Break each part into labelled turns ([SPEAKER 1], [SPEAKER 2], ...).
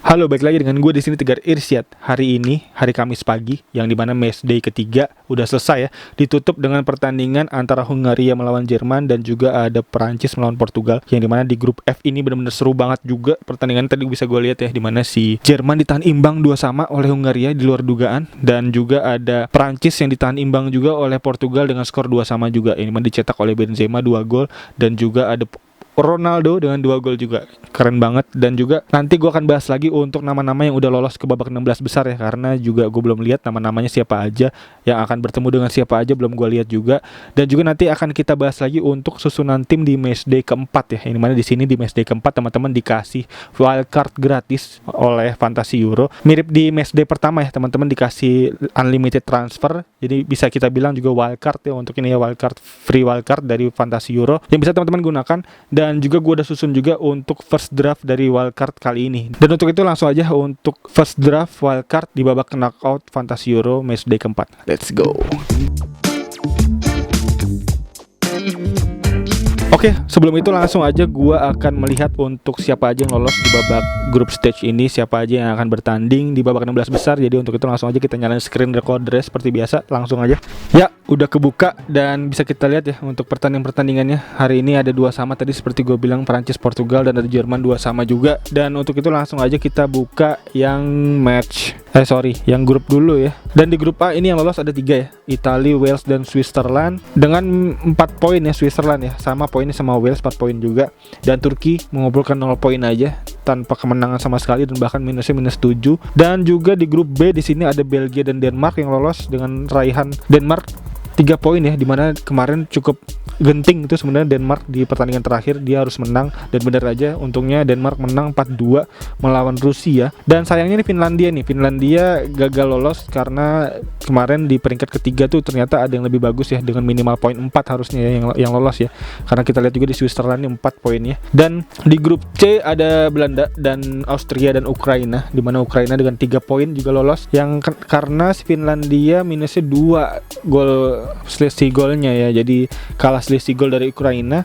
[SPEAKER 1] Halo, balik lagi dengan gue di sini Tegar Irsyad. Hari ini, hari Kamis pagi, yang dimana matchday ketiga udah selesai ya, ditutup dengan pertandingan antara Hungaria melawan Jerman dan juga ada Perancis melawan Portugal. Yang dimana di grup F ini benar-benar seru banget juga pertandingan tadi bisa gue lihat ya, dimana si Jerman ditahan imbang 2-2 oleh Hungaria di luar dugaan, dan juga ada Perancis yang ditahan imbang juga oleh Portugal dengan skor 2-2 juga. Ini dimana dicetak oleh Benzema 2 gol dan juga ada Ronaldo dengan 2 gol juga. Keren banget. Dan juga nanti gue akan bahas lagi untuk nama-nama yang udah lolos ke babak 16 besar ya, karena juga gue belum lihat nama-namanya siapa aja yang akan bertemu dengan siapa aja, belum gue lihat juga. Dan juga nanti akan kita bahas lagi untuk susunan tim di matchday keempat ya. Ini mana di sini di matchday keempat teman-teman dikasih wildcard gratis oleh Fantasy Euro. Mirip di matchday pertama ya, teman-teman dikasih unlimited transfer. Jadi bisa kita bilang juga wildcard ya, untuk ini ya, wildcard, free wildcard dari Fantasy Euro yang bisa teman-teman gunakan. Dan juga gue udah susun juga untuk first draft dari wildcard kali ini. Dan untuk itu langsung aja untuk first draft wildcard di babak knockout Fantasy Euro matchday keempat. Let's go. Oke, sebelum itu langsung aja gue akan melihat untuk siapa aja yang lolos di babak group stage ini, siapa aja yang akan bertanding di babak 16 besar. Jadi untuk itu langsung aja kita nyalain screen recorder seperti biasa, langsung aja. Ya, udah kebuka dan bisa kita lihat ya untuk pertandingannya. Hari ini ada 2 sama tadi seperti gue bilang, Perancis Portugal, dan ada Jerman 2 sama juga. Dan untuk itu langsung aja kita buka yang yang grup dulu ya. Dan di grup A ini yang lolos ada 3 ya, Italia, Wales, dan Switzerland dengan 4 poin ya. Switzerland ya, sama poinnya sama Wales 4 poin juga. Dan Turki mengumpulkan 0 poin aja tanpa kemenangan sama sekali, dan bahkan minusnya -7. Dan juga di grup B di sini ada Belgia dan Denmark yang lolos dengan raihan Denmark 3 poin ya, dimana kemarin cukup genting itu sebenarnya Denmark di pertandingan terakhir, dia harus menang dan benar aja untungnya Denmark menang 4-2 melawan Rusia. Dan sayangnya nih Finlandia gagal lolos karena kemarin di peringkat ketiga tuh ternyata ada yang lebih bagus ya, dengan minimal poin 4 harusnya ya yang lolos ya, karena kita lihat juga di Switzerland ini 4 poinnya. Dan di grup C ada Belanda dan Austria dan Ukraina, dimana Ukraina dengan 3 poin juga lolos, yang karena si Finlandia minusnya 2 gol selisih golnya ya, jadi kalah selisih gol dari Ukraina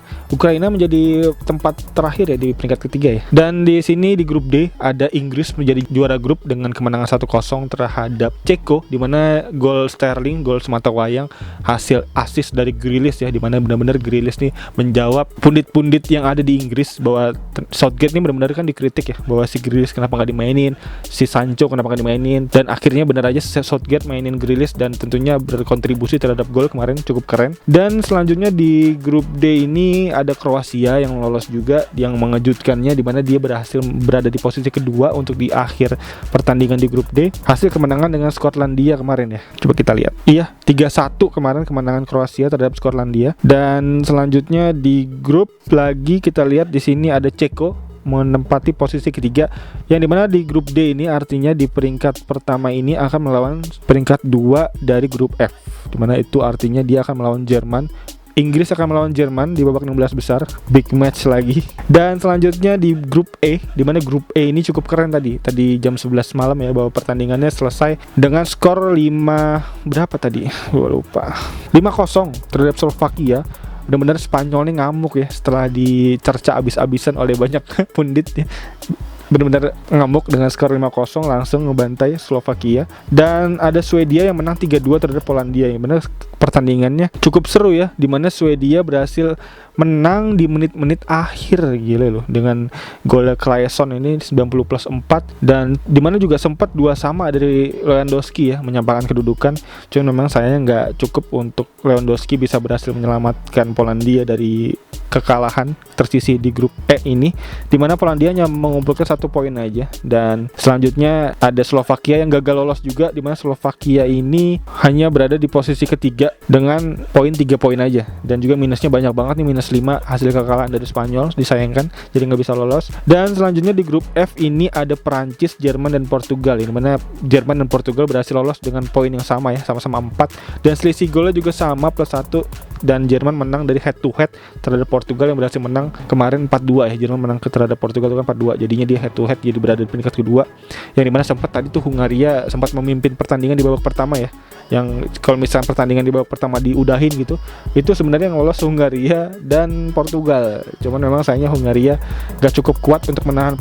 [SPEAKER 1] menjadi tempat terakhir ya di peringkat ketiga ya. Dan di sini di grup D ada Inggris menjadi juara grup dengan kemenangan 1-0 terhadap Ceko, di mana gol Sterling, gol sematawayang hasil assist dari Grealish ya, di mana benar-benar Grealish nih menjawab pundit-pundit yang ada di Inggris bahwa Southgate nih benar-benar kan dikritik ya, bahwa si Grealish kenapa nggak dimainin, si Sancho kenapa nggak dimainin, dan akhirnya benar aja Southgate mainin Grealish dan tentunya berkontribusi terhadap gol kemarin, cukup keren. Dan selanjutnya di grup D ini ada Kroasia yang lolos juga, yang mengejutkannya di mana dia berhasil berada di posisi kedua untuk di akhir pertandingan di grup D, hasil kemenangan dengan Skotlandia kemarin ya. Coba kita lihat. Iya, 3-1 kemarin kemenangan Kroasia terhadap Skotlandia. Dan selanjutnya di grup lagi kita lihat di sini ada Ceko menempati posisi ketiga, yang dimana di grup D ini artinya di peringkat pertama ini akan melawan peringkat 2 dari grup F, dimana itu artinya dia akan melawan Jerman. Inggris akan melawan Jerman di babak 16 besar, big match lagi. Dan selanjutnya di grup E, di mana grup E ini cukup keren tadi jam 11 malam ya, bahwa pertandingannya selesai dengan skor 5 berapa tadi? Gua lupa. 5-0 terhadap Slovakia. Benar-benar Spanyol nih ngamuk ya setelah dicerca abis-abisan oleh banyak pundit ya. Benar-benar ngamuk dengan skor 5-0, langsung ngebantai Slovakia. Dan ada Swedia yang menang 3-2 terhadap Polandia. Yang benar pertandingannya cukup seru ya, dimana Swedia berhasil menang di menit-menit akhir, gila loh, dengan gol Claesson ini 90+4, dan dimana juga sempat 2 sama dari Lewandowski ya, menyampaikan kedudukan. Cuma memang sayangnya nggak cukup untuk Lewandowski bisa berhasil menyelamatkan Polandia dari kekalahan tersisih di grup E ini, dimana Polandia hanya mengumpulkan 1 poin aja. Dan selanjutnya ada Slovakia yang gagal lolos juga, dimana Slovakia ini hanya berada di posisi ketiga dengan poin 3 poin aja, dan juga minusnya banyak banget nih, -5 hasil kekalahan dari Spanyol, disayangkan jadi nggak bisa lolos. Dan selanjutnya di grup F ini ada Perancis, Jerman, dan Portugal, di mana Jerman dan Portugal berhasil lolos dengan poin yang sama ya, sama-sama 4, dan selisih golnya juga sama +1. dan Jerman menang dari head to head terhadap Portugal yang berhasil menang kemarin 4-2 ya. Jerman menang terhadap Portugal itu kan 4-2, jadinya dia head to head jadi berada di peringkat kedua, yang dimana sempat tadi tuh Hungaria sempat memimpin pertandingan di babak pertama ya, yang kalau misalnya pertandingan di babak pertama diudahin gitu, itu sebenarnya yang lolos Hungaria dan Portugal. Cuman memang sayangnya Hungaria gak cukup kuat untuk menahan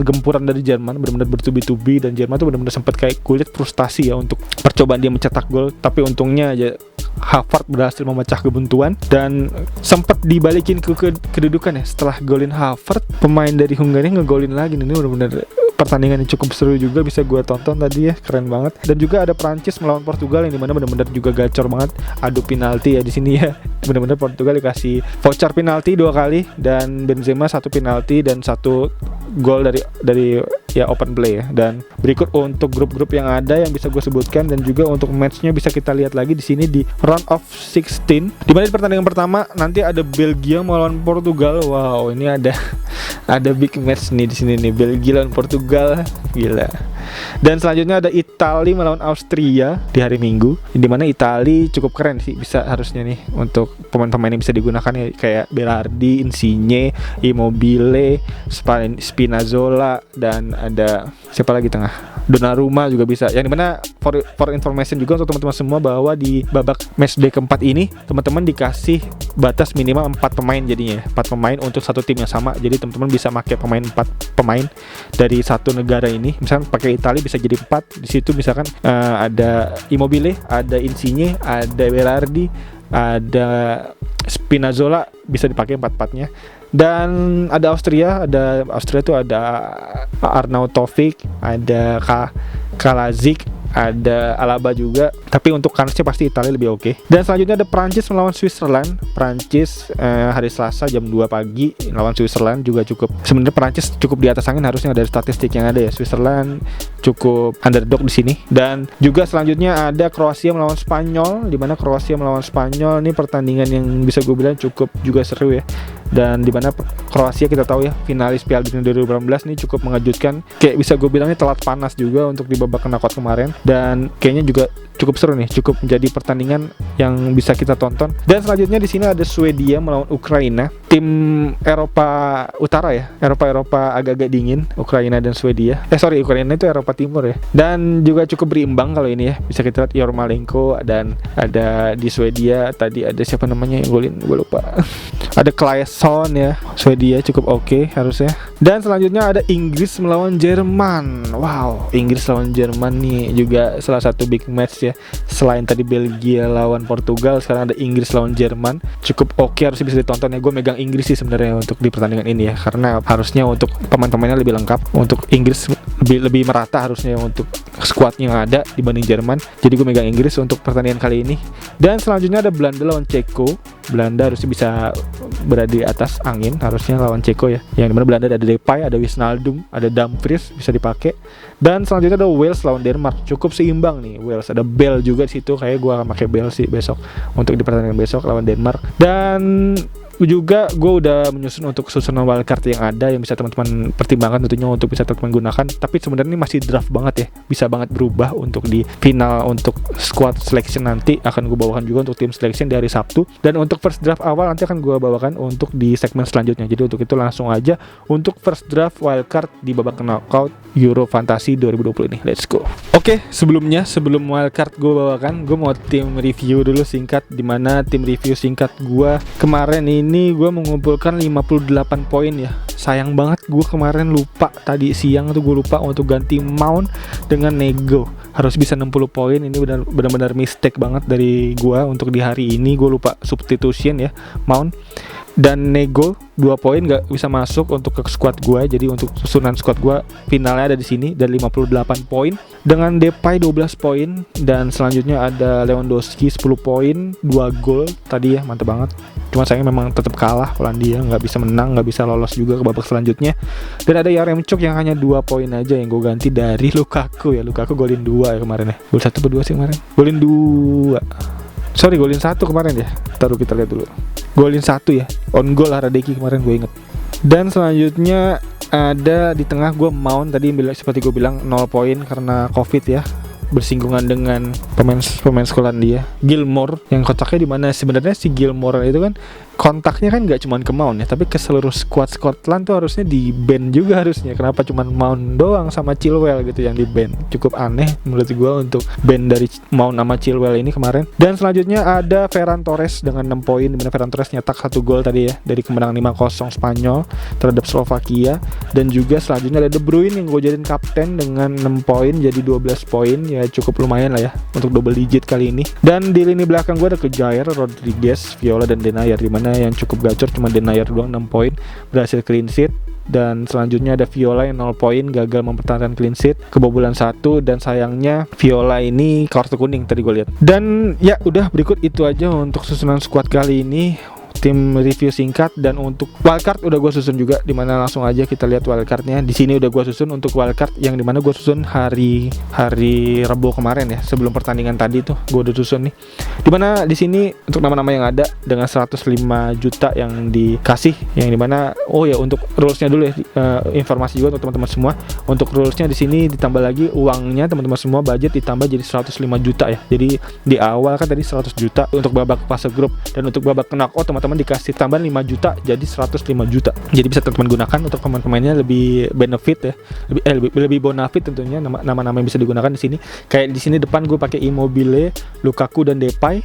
[SPEAKER 1] gempuran dari Jerman, benar-benar bertubi-tubi, dan Jerman tuh benar-benar sempat kayak kulit frustasi ya untuk percobaan dia mencetak gol, tapi untungnya aja Havertz berhasil memecah kebuntuan dan sempat dibalikin ke kedudukan ya. Setelah golin Havertz, pemain dari Hungaria ngegolin lagi. Ini benar-benar pertandingan yang cukup seru juga, bisa gue tonton tadi ya, keren banget. Dan juga ada Prancis melawan Portugal yang dimana benar-benar juga gacor banget, adu penalti ya di sini ya. Benar-benar Portugal dikasih voucher penalti 2 kali, dan Benzema 1 penalti dan 1 gol dari ya open play ya. Dan berikut untuk grup-grup yang ada yang bisa gue sebutkan, dan juga untuk matchnya bisa kita lihat lagi di sini di round of 16. Di mana di pertandingan pertama nanti ada Belgia melawan Portugal. Wow, ini ada big match nih di sini nih, Belgia lawan Portugal, gila. Dan selanjutnya ada Italia melawan Austria di hari Minggu, di mana Italia cukup keren sih, bisa harusnya nih untuk pemain-pemain yang bisa digunakan ya, kayak Berardi, Insigne, Immobile, Spinazzola, dan ada siapa lagi tengah, Donnarumma juga bisa. Yang dimana for information juga untuk teman-teman semua, bahwa di babak matchday keempat ini teman-teman dikasih batas minimal 4 pemain, jadinya 4 pemain untuk satu tim yang sama. Jadi teman-teman bisa pakai 4 pemain dari satu negara ini. Misalkan pakai Italia bisa jadi 4. Di situ misalkan ada Immobile, ada Insigne, ada Berardi, ada Spinazzola, bisa dipakai 4-4-nya. Dan ada Austria itu ada Arnautovic, ada Kalajic, ada Alaba juga, tapi untuk kansnya pasti Italia lebih oke. Dan selanjutnya ada Prancis melawan Switzerland. Prancis hari Selasa jam 2 pagi lawan Switzerland, juga cukup, sebenarnya Prancis cukup di atas angin harusnya dari statistik yang ada ya. Switzerland cukup underdog di sini. Dan juga selanjutnya ada Kroasia melawan Spanyol, di mana Kroasia melawan Spanyol ini pertandingan yang bisa gue bilang cukup juga seru ya. Dan di mana Kroasia kita tahu ya, finalis Piala Dunia 2018 ini cukup mengejutkan, kayak bisa gue bilangnya telat panas juga untuk di babak knockout kemarin, dan kayaknya juga cukup seru nih, cukup menjadi pertandingan yang bisa kita tonton. Dan selanjutnya di sini ada Swedia melawan Ukraina, tim Eropa Utara ya, Eropa agak-agak dingin, Ukraina dan Swedia. Ukraina itu Eropa Timur ya. Dan juga cukup berimbang kalau ini ya, bisa kita lihat Yarmolenko, dan ada di Swedia tadi ada siapa namanya yang golin, gue lupa. Ada Claesson ya, Swedia cukup oke harusnya. Dan selanjutnya ada Inggris melawan Jerman. Wow, Inggris lawan Jerman nih juga salah satu big match ya. Selain tadi Belgia lawan Portugal, sekarang ada Inggris lawan Jerman. Cukup oke, harusnya bisa ditonton ya. Gue megang Inggris sih sebenarnya untuk di pertandingan ini ya, karena harusnya untuk pemain-pemainnya lebih lengkap. Untuk Inggris lebih merata harusnya untuk skuadnya yang ada dibanding Jerman. Jadi gue megang Inggris untuk pertandingan kali ini. Dan selanjutnya ada Belanda lawan Ceko. Belanda harusnya bisa berada di atas angin harusnya lawan Ceko ya. Yang dimana Belanda ada Depay, ada Wijnaldum, ada Dumfries bisa dipakai. Dan selanjutnya ada Wales lawan Denmark. Cukup seimbang nih Wales. Ada Bale juga di situ. Kayak gue akan pakai Bale sih besok untuk di pertandingan besok lawan Denmark. Dan juga gue udah menyusun untuk susunan wildcard yang ada, yang bisa teman-teman pertimbangkan tentunya untuk bisa teman-teman gunakan. Tapi sebenarnya ini masih draft banget ya, bisa banget berubah untuk di final. Untuk squad selection nanti akan gue bawakan juga untuk tim selection di hari Sabtu, dan untuk first draft awal nanti akan gue bawakan untuk di segmen selanjutnya. Jadi untuk itu langsung aja untuk first draft wildcard di babak knockout Euro Fantasy 2020 ini, let's go. Oke, sebelum wildcard gue bawakan, gue mau tim review dulu singkat, dimana tim review singkat gue kemarin ini gue mengumpulkan 58 poin ya. Sayang banget gue kemarin lupa, tadi siang tuh gue lupa untuk ganti Mount dengan Nego. Harus bisa 60 poin, ini benar-benar mistake banget dari gue untuk di hari ini. Gue lupa substitution ya, Mount dan Nego 2 poin gak bisa masuk untuk ke squad gue. Jadi untuk susunan squad gue finalnya ada di sini dan 58 poin dengan Depay 12 poin. Dan selanjutnya ada Lewandowski 10 poin, 2 gol tadi ya, mantep banget. Cuma sayangnya memang tetap kalah Polandia, nggak bisa menang, nggak bisa lolos juga ke babak selanjutnya. Dan ada Yaremchuk yang hanya 2 poin aja yang gue ganti dari Lukaku ya. Lukaku golin 2 ya kemarin ya. Gol 1 atau 2 sih kemarin? Golin 2. Golin 1 kemarin ya. Taruh kita lihat dulu. Golin 1 ya. On goal Hradecki kemarin gue inget. Dan selanjutnya ada di tengah gue Mount tadi seperti gue bilang 0 poin karena Covid ya. bersinggungan dengan pemain Skotlandia, Gilmour, yang kocaknya di mana sebenarnya si Gilmour itu kan kontaknya kan nggak cuma ke Mount ya, tapi ke seluruh squad Scotland tuh harusnya di ban juga harusnya. Kenapa cuma Mount doang sama Chilwell gitu yang di ban? Cukup aneh menurut gue untuk ban dari Mount sama Chilwell ini kemarin. Dan selanjutnya ada Ferran Torres dengan 6 poin, dimana Ferran Torres nyetak 1 gol tadi ya dari kemenangan 5-0 Spanyol terhadap Slovakia. Dan juga selanjutnya ada De Bruyne yang gue jadiin kapten dengan 6 poin jadi 12 poin, ya cukup lumayan lah ya untuk double digit kali ini. Dan di lini belakang gue ada Kejair, Rodriguez, Viola, dan Denayer, dimana yang cukup gacor cuma Denayer doang 6 poin berhasil clean sheet. Dan selanjutnya ada Viola yang 0 poin, gagal mempertahankan clean sheet, kebobolan 1, dan sayangnya Viola ini kartu kuning tadi gue lihat. Dan ya udah, berikut itu aja untuk susunan squad kali ini, tim review singkat. Dan untuk wildcard udah gue susun juga, dimana langsung aja kita lihat wildcardnya. Di sini udah gue susun untuk wildcard yang dimana gue susun hari Rabu kemarin ya, sebelum pertandingan tadi tuh gue udah susun nih. Dimana di sini untuk nama-nama yang ada dengan 105 juta yang dikasih, yang dimana untuk rulesnya dulu ya, informasi juga untuk teman-teman semua. Untuk rulesnya di sini ditambah lagi uangnya teman-teman semua, budget ditambah jadi 105 juta ya. Jadi di awal kan tadi 100 juta untuk babak fase grup, dan untuk babak knockout teman-teman dikasih tambahan 5 juta jadi 105 juta. Jadi bisa teman-teman gunakan untuk pemain-pemainnya lebih benefit ya, lebih bonafit tentunya nama-nama yang bisa digunakan di sini. Kayak di sini depan gue pakai Immobile, Lukaku, dan Depay.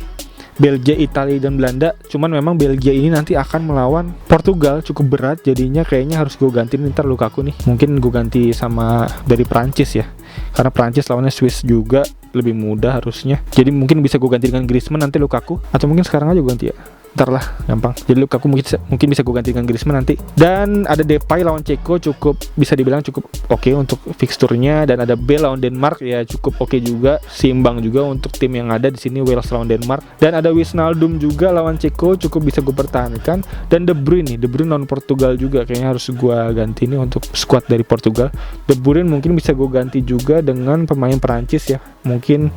[SPEAKER 1] Belgia, Italia, dan Belanda. Cuman memang Belgia ini nanti akan melawan Portugal, cukup berat, jadinya kayaknya harus gue gantiin ntar Lukaku nih. Mungkin gue ganti sama dari Prancis ya, karena Prancis lawannya Swiss juga, lebih mudah harusnya. Jadi mungkin bisa gue ganti dengan Griezmann nanti Lukaku, atau mungkin sekarang aja gue ganti ya. Ntar lah, gampang. Jadi Lukaku mungkin bisa gue ganti dengan Griezmann nanti. Dan ada Depay lawan Ceko, cukup bisa dibilang cukup oke untuk fixturnya. Dan ada Bale lawan Denmark, ya cukup oke juga, seimbang juga untuk tim yang ada di sini, Wales lawan Denmark. Dan ada Wijnaldum juga lawan Ceko, cukup bisa gue pertahankan. Dan De Bruyne lawan Portugal juga, kayaknya harus gue ganti nih untuk squad dari Portugal. De Bruyne mungkin bisa gue ganti juga dengan pemain Perancis ya. Mungkin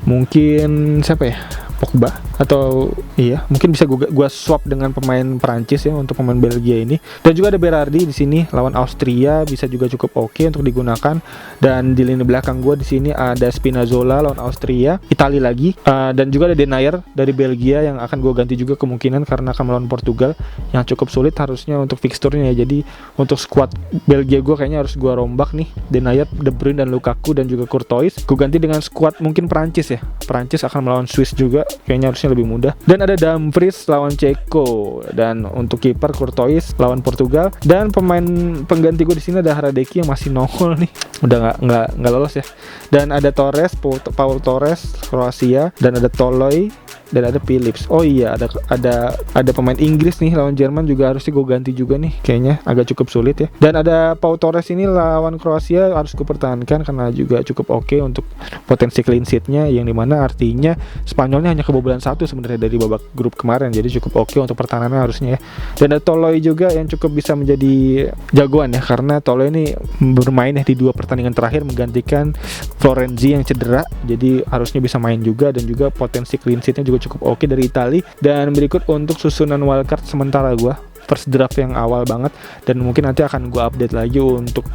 [SPEAKER 1] siapa ya? Pogba, atau iya mungkin bisa gue swap dengan pemain Perancis ya untuk pemain Belgia ini. Dan juga ada Berardi di sini lawan Austria, bisa juga cukup oke untuk digunakan. Dan di lini belakang gue di sini ada Spinazzola lawan Austria, Italia lagi, dan juga ada Denayer dari Belgia yang akan gue ganti juga kemungkinan karena akan melawan Portugal yang cukup sulit harusnya untuk fixturnya ya. Jadi untuk squad Belgia gue kayaknya harus gue rombak nih, Denayer, De Bruyne, dan Lukaku, dan juga Courtois. Gue ganti dengan squad mungkin Perancis ya. Perancis akan melawan Swiss juga, kayaknya harusnya lebih mudah. Dan ada Dumfries lawan Ceko, dan untuk kiper Courtois lawan Portugal. Dan pemain pengganti gue di sini ada Hradecki yang masih nongol nih, udah nggak lolos ya. Dan ada Torres, Paul Torres Kroasia, dan ada Toloi, dan ada Phillips. Oh iya, ada pemain Inggris nih lawan Jerman juga, harusnya gue ganti juga nih, kayaknya agak cukup sulit ya. Dan ada Pau Torres ini lawan Kroasia, harus gue pertahankan karena juga cukup oke untuk potensi clean sheet-nya, yang dimana artinya Spanyolnya hanya kebobolan 1 sebenarnya dari babak grup kemarin, jadi cukup oke untuk pertahanannya harusnya ya. Dan ada Toloi juga yang cukup bisa menjadi jagoan ya, karena Toloi ini bermain ya di 2 pertandingan terakhir menggantikan Florenzi yang cedera, jadi harusnya bisa main juga, dan juga potensi clean sheet-nya juga cukup oke dari Italia. Dan berikut untuk susunan wildcard sementara gue, first draft yang awal banget, dan mungkin nanti akan gue update lagi untuk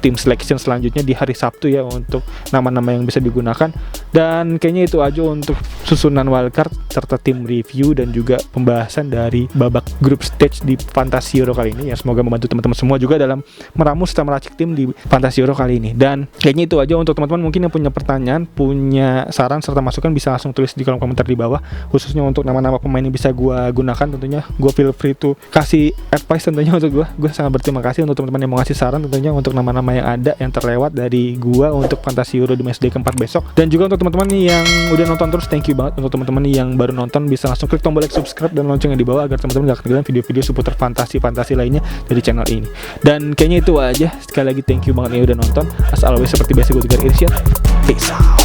[SPEAKER 1] tim selection selanjutnya di hari Sabtu ya, untuk nama-nama yang bisa digunakan. Dan kayaknya itu aja untuk susunan wildcard serta tim review dan juga pembahasan dari babak group stage di Fantasy Euro kali ini ya. Semoga membantu teman-teman semua juga dalam meramu serta meracik tim di Fantasy Euro kali ini. Dan kayaknya itu aja untuk teman-teman mungkin yang punya pertanyaan, punya saran serta masukan, bisa langsung tulis di kolom komentar di bawah, khususnya untuk nama-nama pemain yang bisa gue gunakan. Tentunya gue feel free to kasih advice tentunya untuk gue sangat berterima kasih untuk teman-teman yang mau ngasih saran tentunya untuk nama-nama yang ada yang terlewat dari gue untuk Fantasy Euro di matchday keempat besok. Dan juga untuk teman-teman yang udah nonton terus, thank you banget. Untuk teman-teman yang baru nonton, bisa langsung klik tombol like, subscribe, dan loncengnya di bawah agar teman-teman gak ketinggalan video-video seputar fantasi lainnya dari channel ini. Dan kayaknya itu aja, sekali lagi thank you banget yang udah nonton. As always, seperti biasa gue Tegar Irsyad, peace out.